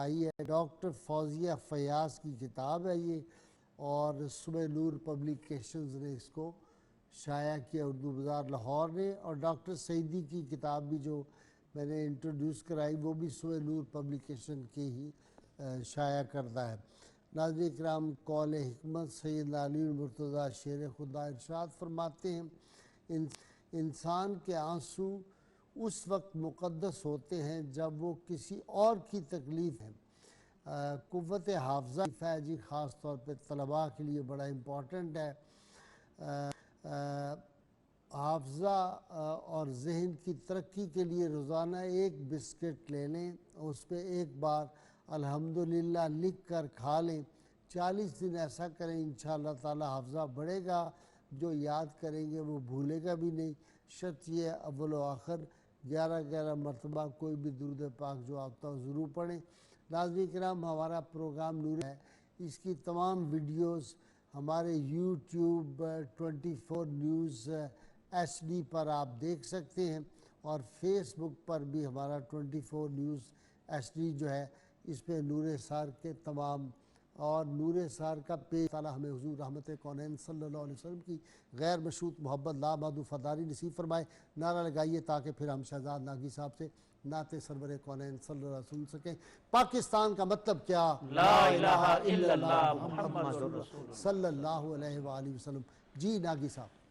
آئی ہے، ڈاکٹر فوزیہ فیاض کی کتاب ہے یہ، اور صبح نور پبلیکیشنز نے اس کو شائع کیا، اردو بازار لاہور نے، اور ڈاکٹر سعیدی کی کتاب بھی جو میں نے انٹروڈیوس کرائی وہ بھی صبح نور پبلیکیشن کی ہی شائع کردہ ہے۔ ناظرین اکرام، قول حکمت سید علی المرتضیٰ شیر خدا ارشاد فرماتے ہیں، انسان کے آنسو اس وقت مقدس ہوتے ہیں جب وہ کسی اور کی تکلیف ہے۔ قوت حافظہ ہے جی، خاص طور پہ طلباء کے لیے بڑا امپورٹنٹ ہے۔ حافظہ اور ذہن کی ترقی کے لیے روزانہ ایک بسکٹ لے لیں، اس پہ ایک بار الحمدللہ لکھ کر کھا لیں، 40 دن ایسا کریں، انشاءاللہ تعالی حافظہ بڑھے گا، جو یاد کریں گے وہ بھولے گا بھی نہیں۔ شرط یہ اول و آخر 11 مرتبہ کوئی بھی درود پاک جو آتا ہو ضرور پڑھیں۔ ناظرین کرام، ہمارا پروگرام نور ہے، اس کی تمام ویڈیوز ہمارے یوٹیوب 24 نیوز HD پر آپ دیکھ سکتے ہیں، اور فیس بک پر بھی ہمارا 24 نیوز HD جو ہے، اس پہ نور سار کے تمام، اور نور سار کا پیج تعالیٰ ہمیں حضور رحمت کونین صلی اللہ علیہ وسلم کی غیر مشروط محبت لامحدود وفاداری نصیب فرمائے۔ نعرہ لگائیے تاکہ پھر ہم شہزاد ناگی صاحب سے نعت سرور کونین صلی اللہ علیہ وسلم سن سکیں۔ پاکستان کا مطلب کیا؟ لا الہ الا اللہ محمد رسول اللہ صلی اللہ علیہ وآلہ وسلم۔ جی ناگی صاحب۔